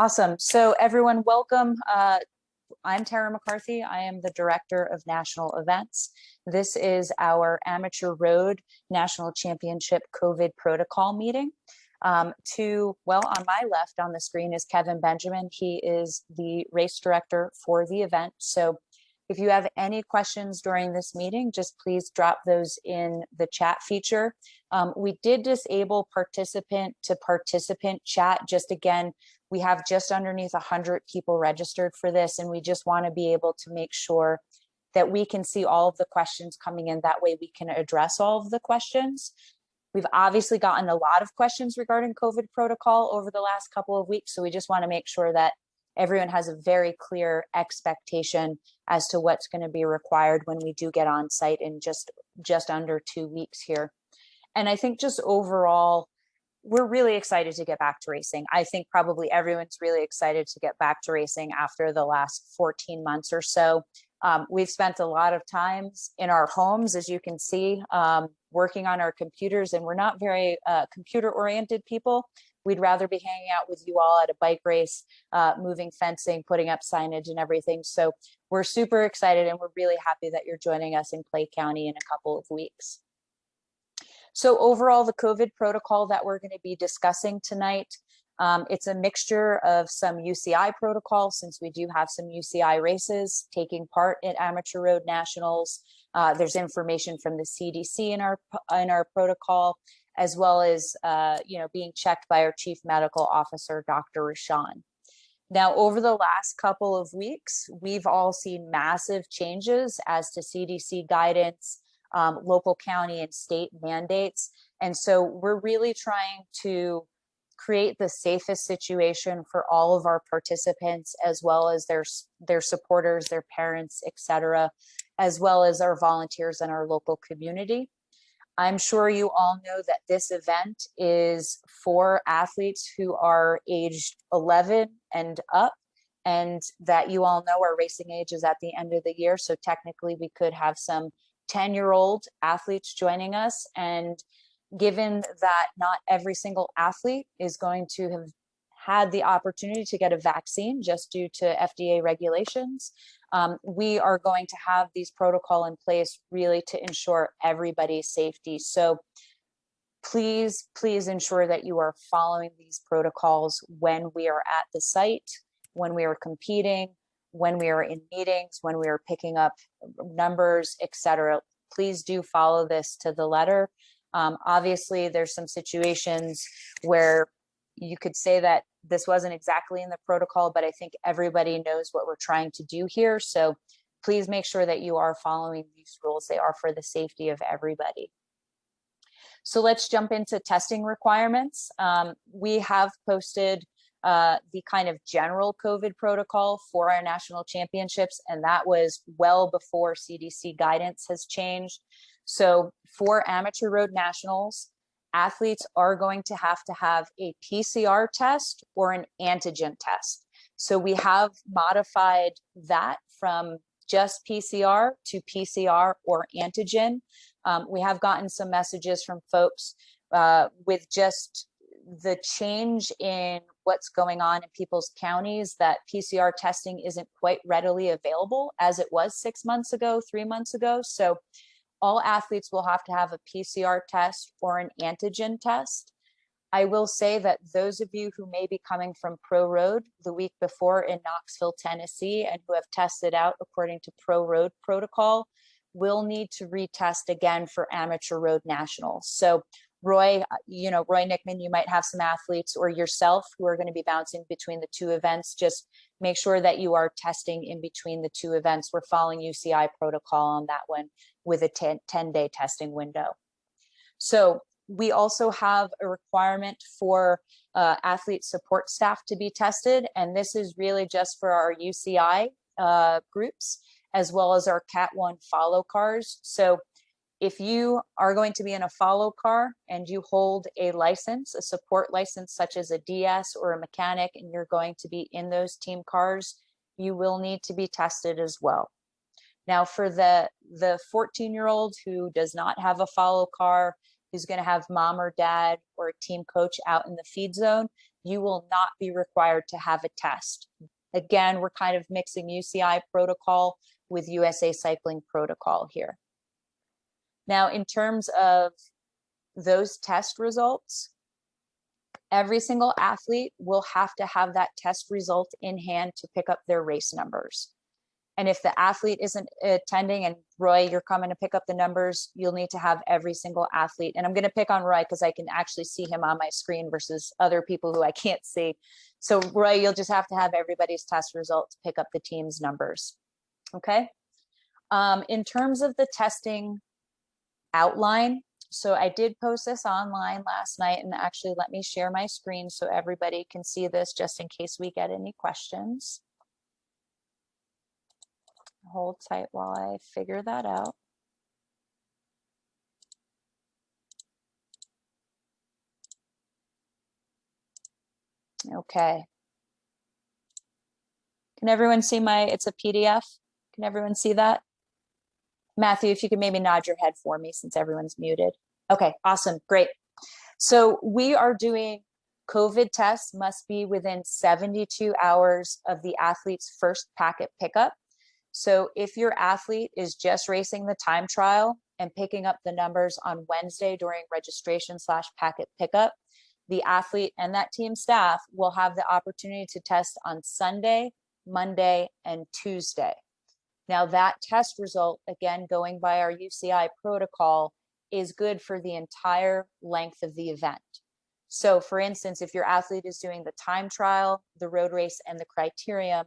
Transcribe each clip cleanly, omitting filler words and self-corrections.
Awesome. So everyone, welcome. I'm Tara McCarthy. I am the Director of National Events. This is our Amateur Road National Championship COVID Protocol meeting. On my left on the screen is Kevin Benjamin. He is the race director for the event. So if you have any questions during this meeting, just please drop those in the chat feature. We did disable participant to participant chat. Just again, we have just underneath 100 people registered for this, and we just want to be able to make sure that we can see all of the questions coming in. That way we can address all of the questions. We've obviously gotten a lot of questions regarding COVID protocol over the last couple of weeks, so we just want to make sure that everyone has a very clear expectation as to what's going to be required when we do get on site in just under 2 weeks here. And I think just overall, we're really excited to get back to racing. I think probably everyone's really excited to get back to racing after the last 14 months or so. We've spent a lot of times in our homes, as you can see, working on our computers, and we're not very computer-oriented people. We'd rather be hanging out with you all at a bike race, moving fencing, putting up signage and everything. So we're super excited, and we're really happy that you're joining us in Clay County in a couple of weeks. So overall, the COVID protocol that we're going to be discussing tonight, it's a mixture of some UCI protocol, since we do have some UCI races taking part at Amateur Road Nationals. There's information from the CDC in our protocol, as well as being checked by our Chief Medical Officer, Dr. Rashan. Now, over the last couple of weeks, we've all seen massive changes as to CDC guidance, local, county, and state mandates. And so we're really trying to create the safest situation for all of our participants, as well as their supporters, their parents, etc., as well as our volunteers and our local community. I'm sure you all know that this event is for athletes who are aged 11 and up, and that you all know our racing age is at the end of the year. So technically we could have some 10-year-old athletes joining us. And given that not every single athlete is going to have had the opportunity to get a vaccine just due to FDA regulations, we are going to have these protocol in place really to ensure everybody's safety. So please ensure that you are following these protocols when we are at the site, when we are competing, when we are in meetings, when we are picking up numbers, etc. Please do follow this to the letter. Obviously, there's some situations where you could say that this wasn't exactly in the protocol, but I think everybody knows what we're trying to do here. So please make sure that you are following these rules. They are for the safety of everybody. So let's jump into testing requirements. We have posted the kind of general COVID protocol for our national championships, and that was well before CDC guidance has changed. So for Amateur Road Nationals, athletes are going to have a PCR test or an antigen test. So we have modified that from just PCR to PCR or antigen. We have gotten some messages from folks with just the change in what's going on in people's counties that PCR testing isn't quite readily available as it was 6 months ago, 3 months ago. So all athletes will have to have a PCR test or an antigen test. I will say that those of you who may be coming from Pro Road the week before in Knoxville, Tennessee, and who have tested out according to Pro Road protocol will need to retest again for Amateur Road Nationals. So Roy Nickman, you might have some athletes or yourself who are going to be bouncing between the two events. Just make sure that you are testing in between the two events. We're following UCI protocol on that one with a 10-day testing window. So we also have a requirement for athlete support staff to be tested. And this is really just for our UCI groups, as well as our Cat 1 follow cars. So if you are going to be in a follow car and you hold a license, a support license, such as a DS or a mechanic, and you're going to be in those team cars, you will need to be tested as well. Now, for the 14-year-old who does not have a follow car, who's going to have mom or dad or a team coach out in the feed zone, you will not be required to have a test. Again, we're kind of mixing UCI protocol with USA Cycling protocol here. Now, in terms of those test results, every single athlete will have to have that test result in hand to pick up their race numbers. And if the athlete isn't attending, and Roy, you're coming to pick up the numbers, you'll need to have every single athlete. And I'm going to pick on Roy because I can actually see him on my screen versus other people who I can't see. So Roy, you'll just have to have everybody's test result to pick up the team's numbers. Okay. In terms of the testing outline, so I did post this online last night, and actually let me share my screen so everybody can see this just in case we get any questions. Hold tight while I figure that out. Okay. Can everyone see it's a PDF? Can everyone see that? Matthew, if you could maybe nod your head for me since everyone's muted. Okay, awesome, great. So we are doing COVID tests must be within 72 hours of the athlete's first packet pickup. So if your athlete is just racing the time trial and picking up the numbers on Wednesday during registration/packet pickup, the athlete and that team staff will have the opportunity to test on Sunday, Monday, and Tuesday. Now that test result, again, going by our UCI protocol, is good for the entire length of the event. So for instance, if your athlete is doing the time trial, the road race, and the criterium,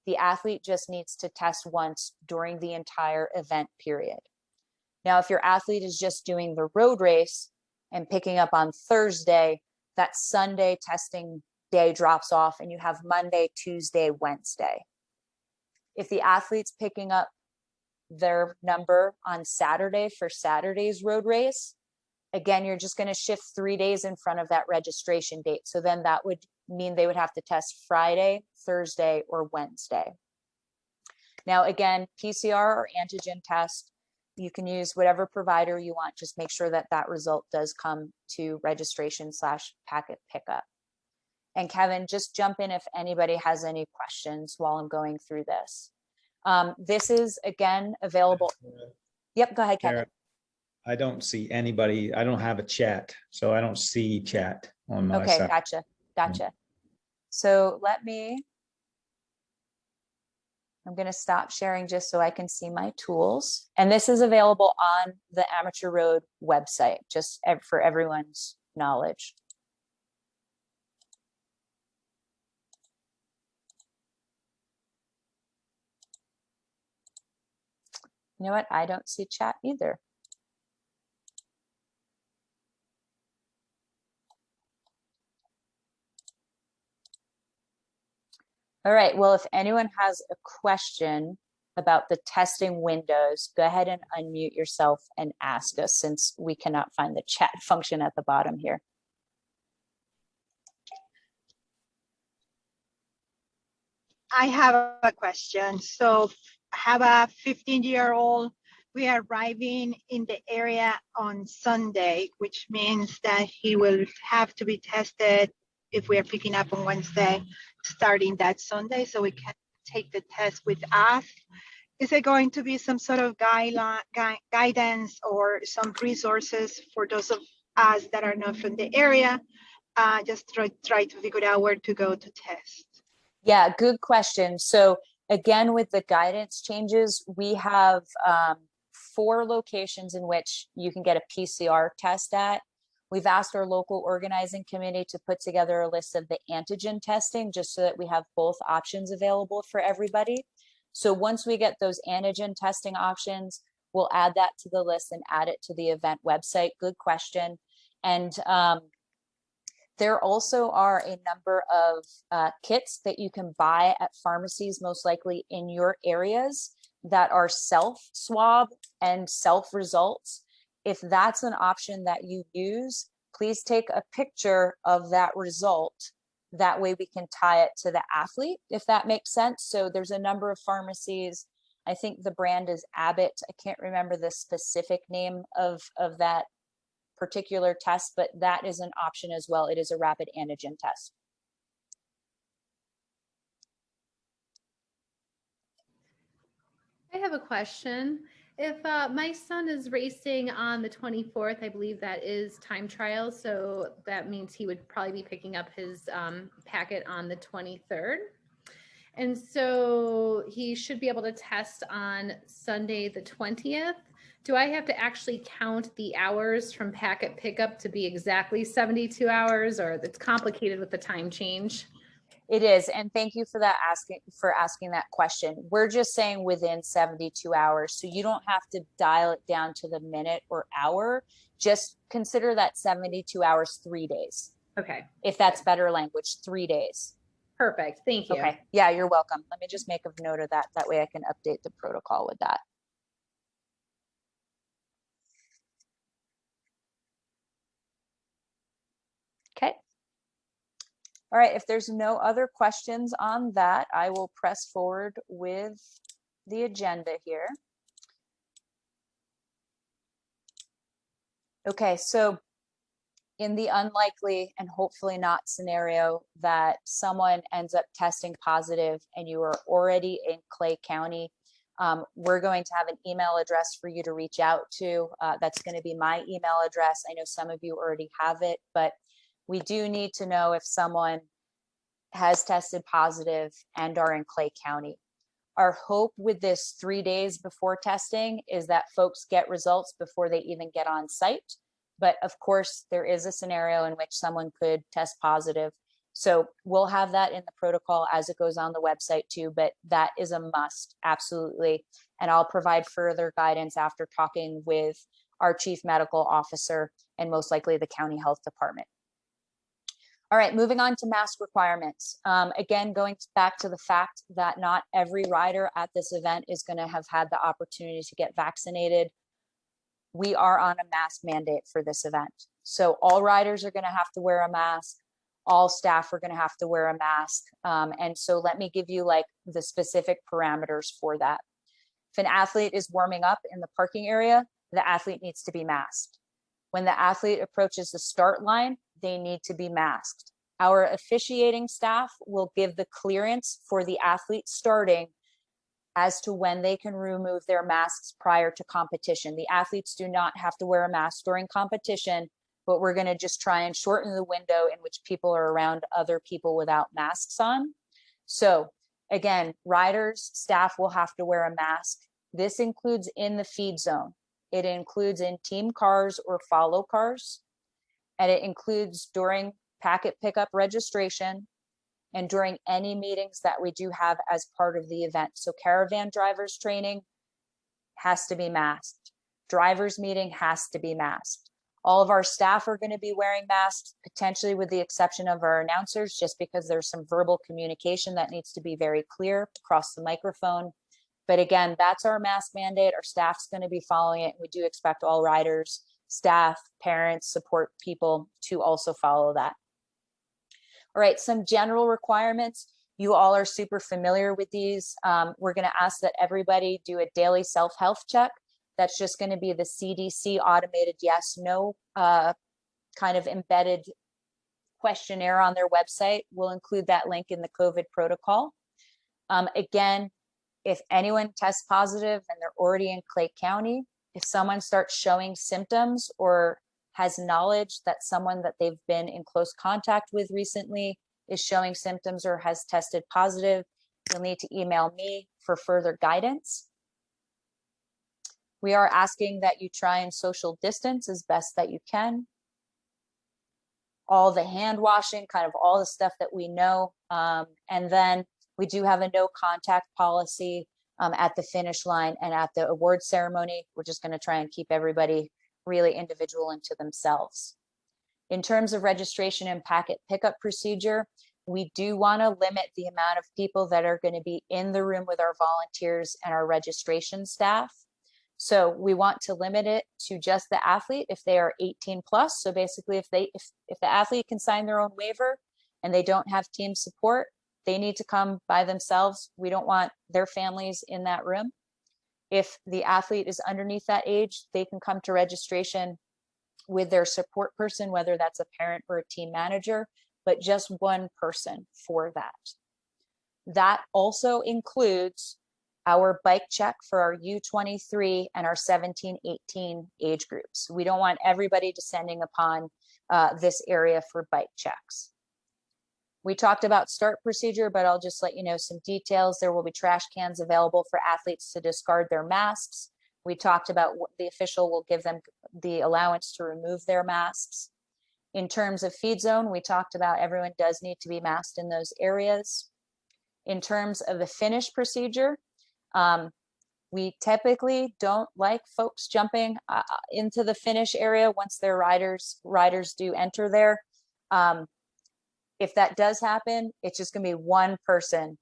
the athlete just needs to test once during the entire event period. Now, if your athlete is just doing the road race and picking up on Thursday, that Sunday testing day drops off and you have Monday, Tuesday, Wednesday. If the athlete's picking up their number on Saturday for Saturday's road race, again, you're just going to shift 3 days in front of that registration date. So then that would mean they would have to test Friday, Thursday, or Wednesday. Now, again, PCR or antigen test, you can use whatever provider you want. Just make sure that that result does come to registration/packet pickup. And Kevin, just jump in if anybody has any questions while I'm going through this. This is, again, available. Yep, go ahead, Kevin. I don't see anybody. I don't have a chat, so I don't see chat on my side. Okay, gotcha. So I'm going to stop sharing just so I can see my tools. And this is available on the Amateur Road website, just for everyone's knowledge. You know what? I don't see chat either. All right, well, if anyone has a question about the testing windows, go ahead and unmute yourself and ask us, since we cannot find the chat function at the bottom here. I have a question. So I have a 15-year-old. We are arriving in the area on Sunday, which means that he will have to be tested if we are picking up on Wednesday, starting that Sunday, so we can take the test with us. Is there going to be some sort of guidance or some resources for those of us that are not from the area? Just try to figure out where to go to test. Yeah, good question. So again, with the guidance changes, we have 4 locations in which you can get a PCR test at. We've asked our local organizing committee to put together a list of the antigen testing, just so that we have both options available for everybody. So once we get those antigen testing options, we'll add that to the list and add it to the event website. Good question. And there also are a number of kits that you can buy at pharmacies, most likely in your areas, that are self-swab and self-results. If that's an option that you use, please take a picture of that result. That way we can tie it to the athlete, if that makes sense. So there's a number of pharmacies. I think the brand is Abbott. I can't remember the specific name of that particular test, but that is an option as well. It is a rapid antigen test. have a question. If my son is racing on the 24th, I believe that is time trial. So that means he would probably be picking up his packet on the 23rd. And so he should be able to test on Sunday, the 20th. Do I have to actually count the hours from packet pickup to be exactly 72 hours, or it's complicated with the time change? It is, and thank you for asking that question. We're just saying within 72 hours, so you don't have to dial it down to the minute or hour. Just consider that 72 hours 3 days. Okay. If that's better language, 3 days. Perfect. Thank you. Okay. Yeah, you're welcome. Let me just make a note of that. That way I can update the protocol with that. Okay. All right, if there's no other questions on that, I will press forward with the agenda here. Okay, so in the unlikely and hopefully not scenario that someone ends up testing positive and you are already in Clay County, we're going to have an email address for you to reach out to. That's going to be my email address. I know some of you already have it, but we do need to know if someone has tested positive and are in Clay County. Our hope with this 3 days before testing is that folks get results before they even get on site. But of course, there is a scenario in which someone could test positive. So we'll have that in the protocol as it goes on the website too, but that is a must, absolutely. And I'll provide further guidance after talking with our chief medical officer and most likely the county health department. All right, moving on to mask requirements. Again, going back to the fact that not every rider at this event is going to have had the opportunity to get vaccinated. We are on a mask mandate for this event. So all riders are going to have to wear a mask. All staff are going to have to wear a mask. And so let me give you like the specific parameters for that. If an athlete is warming up in the parking area, the athlete needs to be masked. When the athlete approaches the start line, they need to be masked. Our officiating staff will give the clearance for the athlete starting as to when they can remove their masks prior to competition. The athletes do not have to wear a mask during competition, but we're going to just try and shorten the window in which people are around other people without masks on. So again, riders, staff will have to wear a mask. This includes in the feed zone. It includes in team cars or follow cars. And it includes during packet pickup registration and during any meetings that we do have as part of the event. So Caravan drivers training has to be masked. Drivers meeting has to be masked. All of our staff are going to be wearing masks, potentially with the exception of our announcers, just because there's some verbal communication that needs to be very clear across the microphone. But again, that's our mask mandate. Our staff's going to be following it. We do expect all riders, staff, parents, support people to also follow that. All right, some general requirements. You all are super familiar with these. We're going to ask that everybody do a daily self-health check. That's just going to be the CDC automated yes/no kind of embedded questionnaire on their website. We'll include that link in the COVID protocol. Again, if anyone tests positive and they're already in Clay County, if someone starts showing symptoms or has knowledge that someone that they've been in close contact with recently is showing symptoms or has tested positive, you'll need to email me for further guidance. We are asking that you try and social distance as best that you can. All the hand washing, kind of all the stuff that we know. And then we do have a no contact policy at the finish line and at the award ceremony. We're just going to try and keep everybody really individual into themselves. In terms of registration and packet pickup procedure, we do want to limit the amount of people that are going to be in the room with our volunteers and our registration staff. So we want to limit it to just the athlete if they are 18 plus. So basically if the athlete can sign their own waiver and they don't have team support, they need to come by themselves. We don't want their families in that room. If the athlete is underneath that age, they can come to registration with their support person, whether that's a parent or a team manager, but just one person for that. That also includes our bike check for our U23 and our 17-18 age groups. We don't want everybody descending upon this area for bike checks. We talked about start procedure, but I'll just let you know some details. There will be trash cans available for athletes to discard their masks. We talked about what the official will give them the allowance to remove their masks. In terms of feed zone, we talked about everyone does need to be masked in those areas. In terms of the finish procedure, we typically don't like folks jumping into the finish area once their riders do enter there. If that does happen, it's just going to be one person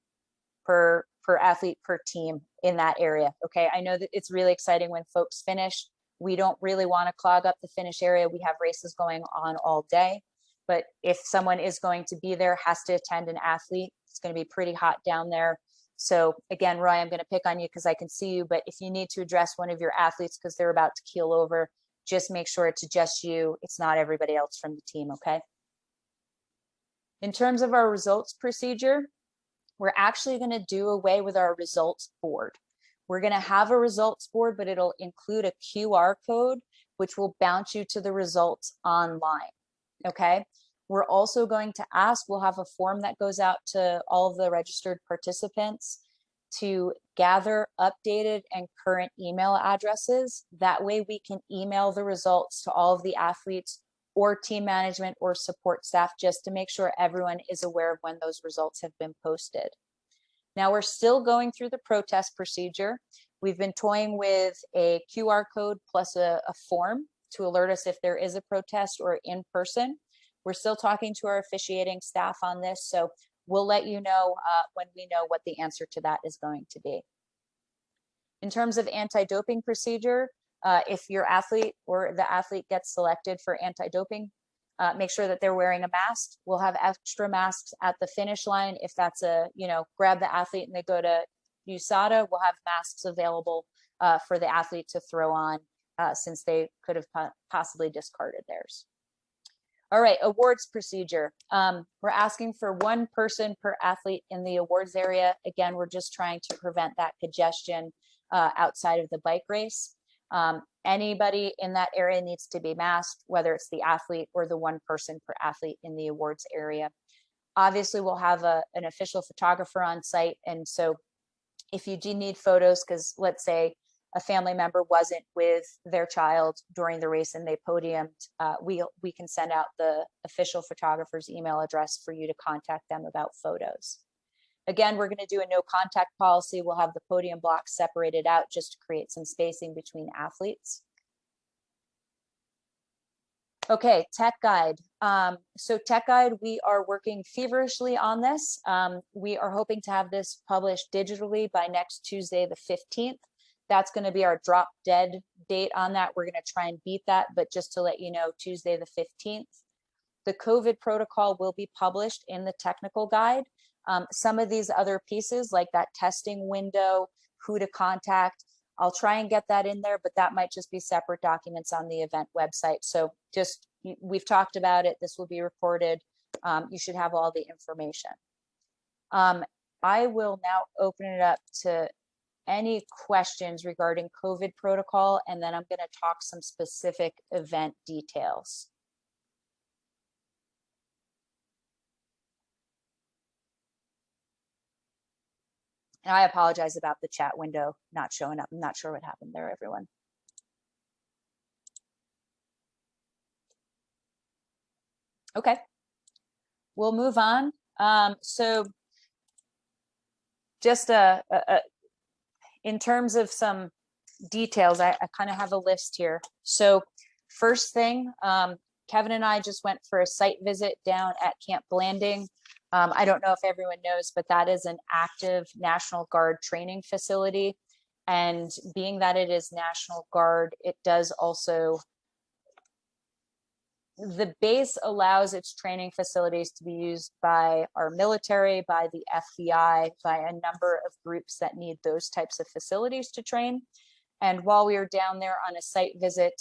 per athlete per team in that area. Okay, I know that it's really exciting when folks finish. We don't really want to clog up the finish area. We have races going on all day, but if someone is going to be there, has to attend an athlete, it's going to be pretty hot down there. So again, Roy, I'm going to pick on you because I can see you, but if you need to address one of your athletes because they're about to keel over, just make sure it's just you. It's not everybody else from the team, okay? In terms of our results procedure, we're actually going to do away with our results board. We're going to have a results board, but it'll include a QR code, which will bounce you to the results online. Okay. We're also going to ask, we'll have a form that goes out to all of the registered participants to gather updated and current email addresses. That way we can email the results to all of the athletes or team management or support staff, just to make sure everyone is aware of when those results have been posted. Now we're still going through the protest procedure. We've been toying with a QR code plus a form to alert us if there is a protest or in person. We're still talking to our officiating staff on this, so we'll let you know when we know what the answer to that is going to be. In terms of anti-doping procedure, if your athlete or the athlete gets selected for anti-doping, make sure that they're wearing a mask. We'll have extra masks at the finish line. If that's grab the athlete and they go to USADA, we'll have masks available for the athlete to throw on since they could have possibly discarded theirs. All right, awards procedure. We're asking for one person per athlete in the awards area. Again, we're just trying to prevent that congestion outside of the bike race. Anybody in that area needs to be masked, whether it's the athlete or the one person per athlete in the awards area. Obviously, we'll have an official photographer on site. And so if you do need photos, because let's say a family member wasn't with their child during the race and they podiumed, we can send out the official photographer's email address for you to contact them about photos. Again, we're going to do a no contact policy. We'll have the podium blocks separated out just to create some spacing between athletes. Okay, tech guide. So tech guide, we are working feverishly on this. We are hoping to have this published digitally by next Tuesday, the 15th. That's going to be our drop dead date on that. We're going to try and beat that, but just to let you know, Tuesday, the 15th. The COVID protocol will be published in the technical guide. Some of these other pieces like that testing window, who to contact, I'll try and get that in there, but that might just be separate documents on the event website. So just, we've talked about it. This will be recorded. You should have all the information. I will now open it up to any questions regarding COVID protocol, and then I'm going to talk some specific event details. And I apologize about the chat window not showing up. I'm not sure what happened there, everyone. Okay, we'll move on. So just in terms of some details, I kind of have a list here. So first thing, Kevin and I just went for a site visit down at Camp Blanding. I don't know if everyone knows, but that is an active National Guard training facility. And being that it is National Guard, it does also, the base allows its training facilities to be used by our military, by the FBI, by a number of groups that need those types of facilities to train. And while we were down there on a site visit,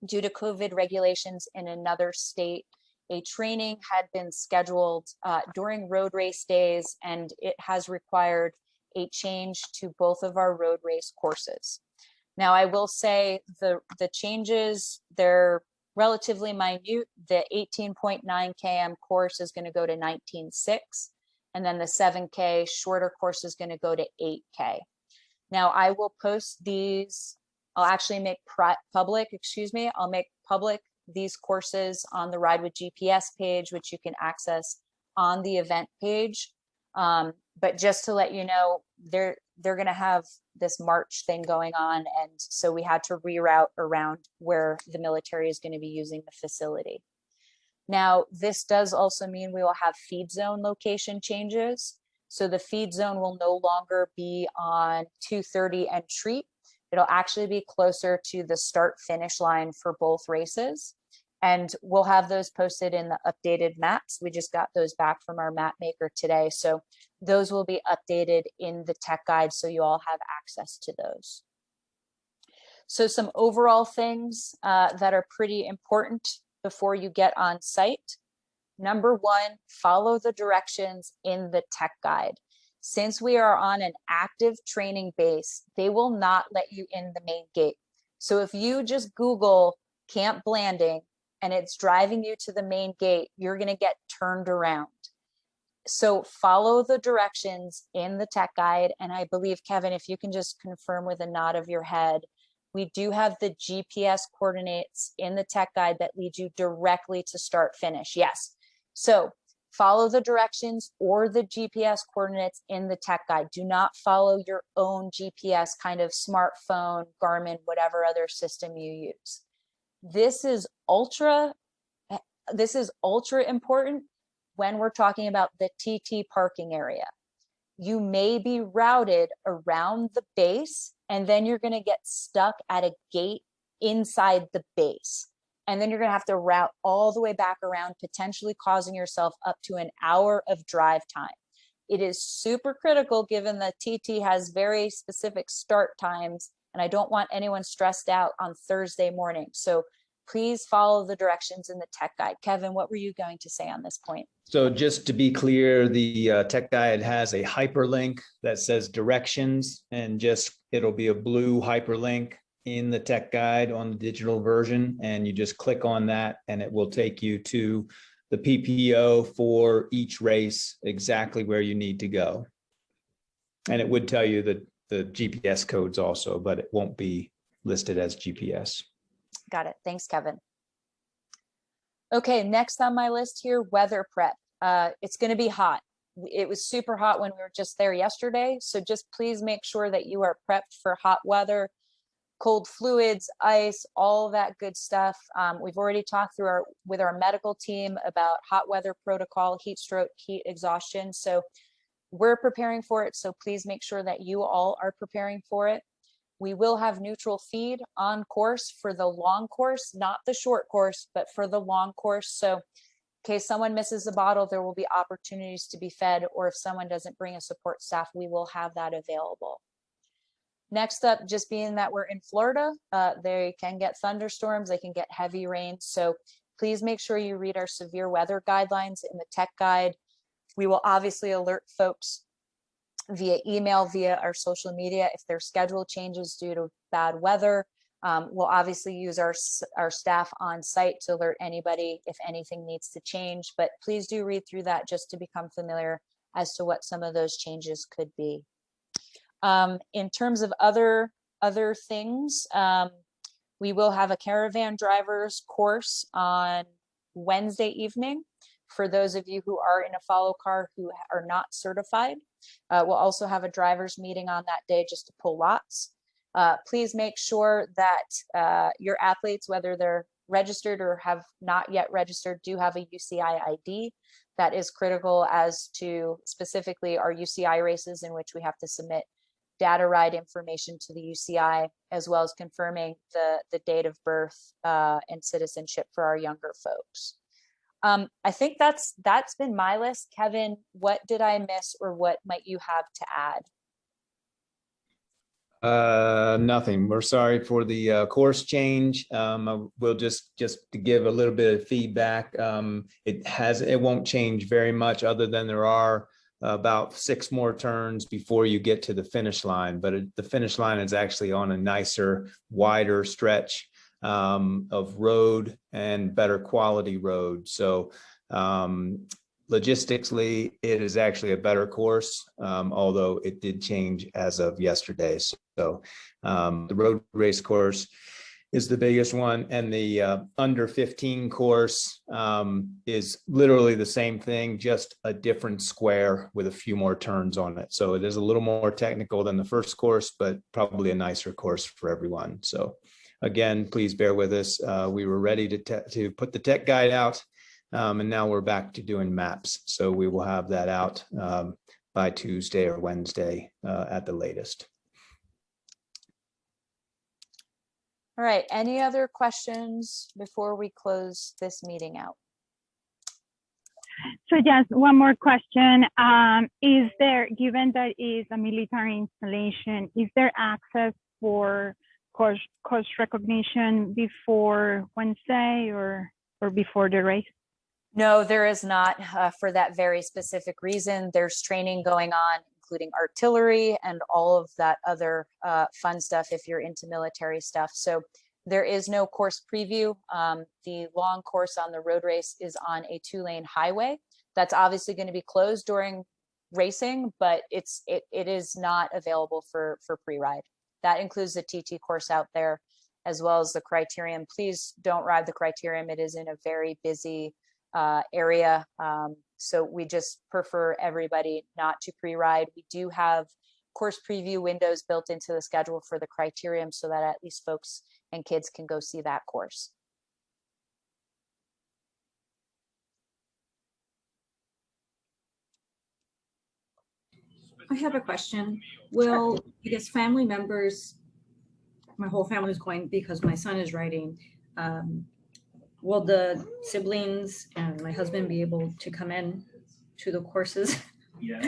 due to COVID regulations in another state, a training had been scheduled during road race days, and it has required a change to both of our road race courses. Now, I will say the changes, they're relatively minute. The 18.9 km course is going to go to 19.6, and then the 7K shorter course is going to go to 8K. Now, I will post these. I'll actually make public, I'll make public these courses on the Ride with GPS page, which you can access on the event page. But just to let you know, they're going to have this March thing going on. And so we had to reroute around where the military is going to be using the facility. Now, this does also mean we will have feed zone location changes. So the feed zone will no longer be on 230 and Treat. It'll actually be closer to the start finish line for both races. And we'll have those posted in the updated maps. We just got those back from our map maker today. So those will be updated in the tech guide, so you all have access to those. So some overall things that are pretty important before you get on site. Number one, follow the directions in the tech guide. Since we are on an active training base, they will not let you in the main gate. So if you just Google Camp Blanding and it's driving you to the main gate, you're going to get turned around. So follow the directions in the tech guide. And I believe, Kevin, if you can just confirm with a nod of your head, we do have the GPS coordinates in the tech guide that lead you directly to start finish. Yes. So follow the directions or the GPS coordinates in the tech guide. Do not follow your own GPS kind of smartphone, Garmin, whatever other system you use. This is ultra important when we're talking about the TT parking area. You may be routed around the base, and then you're going to get stuck at a gate inside the base. And then you're going to have to route all the way back around, potentially causing yourself up to an hour of drive time. It is super critical given that TT has very specific start times, and I don't want anyone stressed out on Thursday morning. So please follow the directions in the tech guide. Kevin, what were you going to say on this point? So just to be clear, the tech guide has a hyperlink that says directions, and it'll be a blue hyperlink in the tech guide on the digital version, and you just click on that and it will take you to the PPO for each race, exactly where you need to go. And it would tell you the GPS codes also, but it won't be listed as GPS. Got it. Thanks, Kevin. Okay, next on my list here, weather prep. It's going to be hot. It was super hot when we were just there yesterday. So just please make sure that you are prepped for hot weather, cold fluids, ice, all that good stuff. We've already talked with our medical team about hot weather protocol, heat stroke, heat exhaustion. So we're preparing for it. So please make sure that you all are preparing for it. We will have neutral feed on course for the long course, not the short course, but for the long course. So in case someone misses a bottle, there will be opportunities to be fed, or if someone doesn't bring a support staff, we will have that available. Next up, just being that we're in Florida, they can get thunderstorms, they can get heavy rain. So please make sure you read our severe weather guidelines in the tech guide. We will obviously alert folks via email, via our social media, if their schedule changes due to bad weather. We'll obviously use our staff on site to alert anybody if anything needs to change, but please do read through that just to become familiar as to what some of those changes could be. In terms of other things, we will have a Caravan drivers course on Wednesday evening for those of you who are in a follow car who are not certified. We'll also have a drivers meeting on that day just to pull lots. Please make sure that your athletes, whether they're registered or have not yet registered, do have a UCI ID. That is critical as to specifically our UCI races in which we have to submit data ride information to the UCI, as well as confirming the date of birth and citizenship for our younger folks. I think that's been my list. Kevin, what did I miss, or what might you have to add? Nothing. We're sorry for the course change. We'll just to give a little bit of feedback. It won't change very much, other than there are about 6 more turns before you get to the finish line. But the finish line is actually on a nicer, wider stretch of road and better quality road. So logistically, it is actually a better course, although it did change as of yesterday. So the road race course is the biggest one, and the under 15 course is literally the same thing, just a different square with a few more turns on it. So it is a little more technical than the first course, but probably a nicer course for everyone. So again, please bear with us. We were ready to put the tech guide out, and now we're back to doing maps. So we will have that out by Tuesday or Wednesday at the latest. All right, any other questions before we close this meeting out? So just one more question. Is there, given that it's a military installation, is there access for course recognition before Wednesday or before the race? No, there is not, for that very specific reason. There's training going on, including artillery and all of that other fun stuff if you're into military stuff. So there is no course preview. The long course on the road race is on a 2-lane highway. That's obviously going to be closed during racing, but it is not available for pre-ride. That includes the TT course out there, as well as the criterium. Please don't ride the criterium. It is in a very busy area. So we just prefer everybody not to pre-ride. We do have course preview windows built into the schedule for the criterium so that at least folks and kids can go see that course. I have a question. Will, I guess, family members, my whole family is going because my son is riding, will the siblings and my husband be able to come in to the courses? Yeah.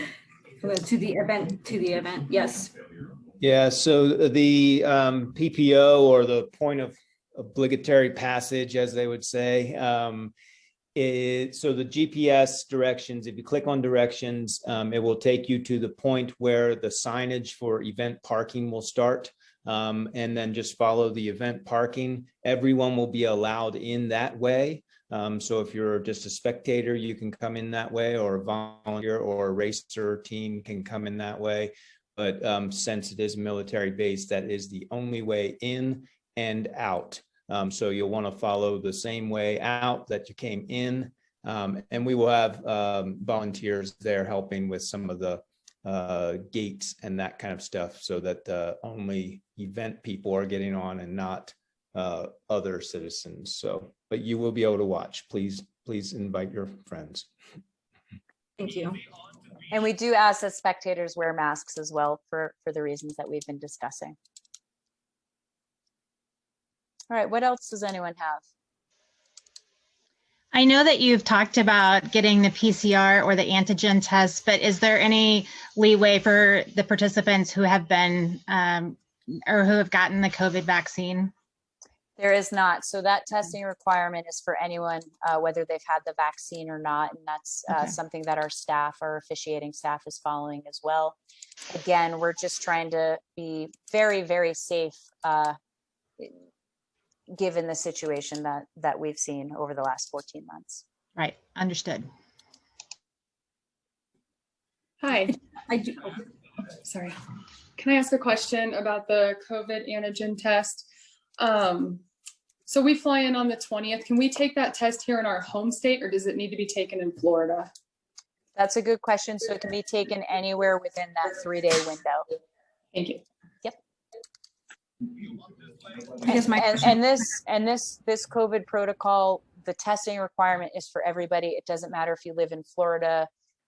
to the event, yes. Yeah, so the PPO, or the point of obligatory passage, as they would say, so the GPS directions, if you click on directions, it will take you to the point where the signage for event parking will start. And then just follow the event parking. Everyone will be allowed in that way. So if you're just a spectator, you can come in that way, or a volunteer or a racer team can come in that way. But since it is military base, that is the only way in and out. So you'll want to follow the same way out that you came in. And we will have volunteers there helping with some of the gates and that kind of stuff, so that only event people are getting on and not other citizens. So, but you will be able to watch. Please invite your friends. Thank you. And we do ask that spectators wear masks as well for the reasons that we've been discussing. All right, what else does anyone have? I know that you've talked about getting the PCR or the antigen test, but is there any leeway for the participants who have been or who have gotten the COVID vaccine? There is not. So that testing requirement is for anyone, whether they've had the vaccine or not. And that's something that our staff, our officiating staff, is following as well. Again, we're just trying to be very, very safe given the situation that we've seen over the last 14 months. Right, understood. Hi. Sorry. Can I ask a question about the COVID antigen test? So we fly in on the 20th. Can we take that test here in our home state, or does it need to be taken in Florida? That's a good question. So it can be taken anywhere within that 3-day window. Thank you. Yep. I guess my and this COVID protocol, the testing requirement is for everybody. It doesn't matter if you live in Florida,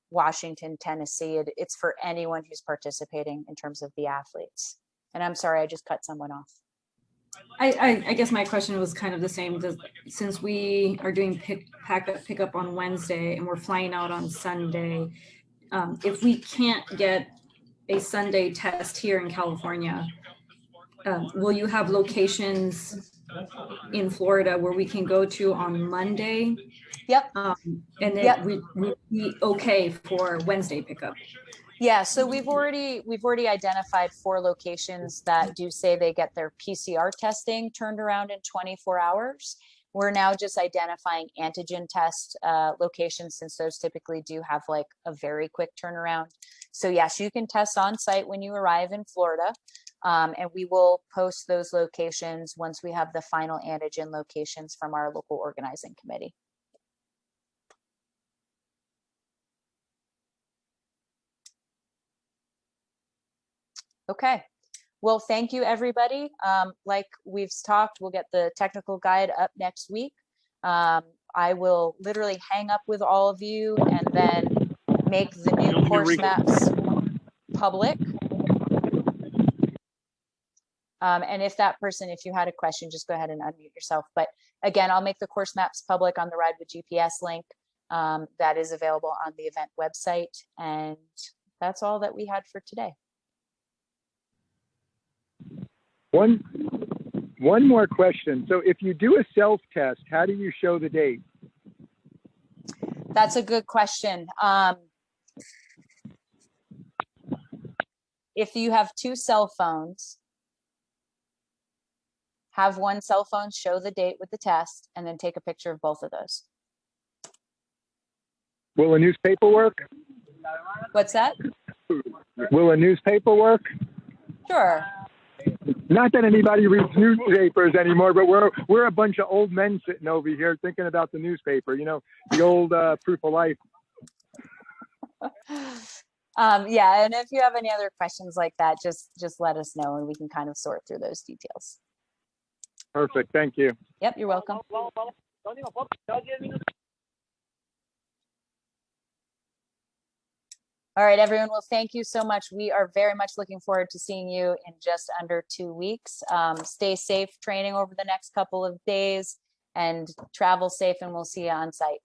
Washington, Tennessee. It's for anyone who's participating in terms of the athletes. And I'm sorry, I just cut someone off. I guess my question was kind of the same. Since we are doing pickup on Wednesday and we're flying out on Sunday, if we can't get a Sunday test here in California, will you have locations in Florida where we can go to on Monday. Yep. And then Yep. we be okay for Wednesday pickup. Yeah, so we've already identified 4 locations that do say they get their PCR testing turned around in 24 hours. We're now just identifying antigen test locations, since those typically do have like a very quick turnaround. So yes, you can test on site when you arrive in Florida, and we will post those locations once we have the final antigen locations from our local organizing committee. Okay, well, thank you, everybody. Like we've talked, we'll get the technical guide up next week. I will literally hang up with all of you and then make the new course maps public. And if that person, if you had a question, just go ahead and unmute yourself. But again, I'll make the course maps public on the Ride with GPS link that is available on the event website. And that's all that we had for today. One more question. So if you do a self-test, how do you show the date? That's a good question. If you have 2 cell phones, have one cell phone show the date with the test, and then take a picture of both of those. Will a newspaper work? What's that? Will a newspaper work? Sure. Not that anybody reads newspapers anymore, but we're a bunch of old men sitting over here thinking about the newspaper, you know, the old proof of life. Yeah, and if you have any other questions like that, just let us know and we can kind of sort through those details. Perfect. Thank you. Yep, you're welcome. All right, everyone. Well, thank you so much. We are very much looking forward to seeing you in just under 2 weeks. Stay safe training over the next couple of days and travel safe, and we'll see you on site.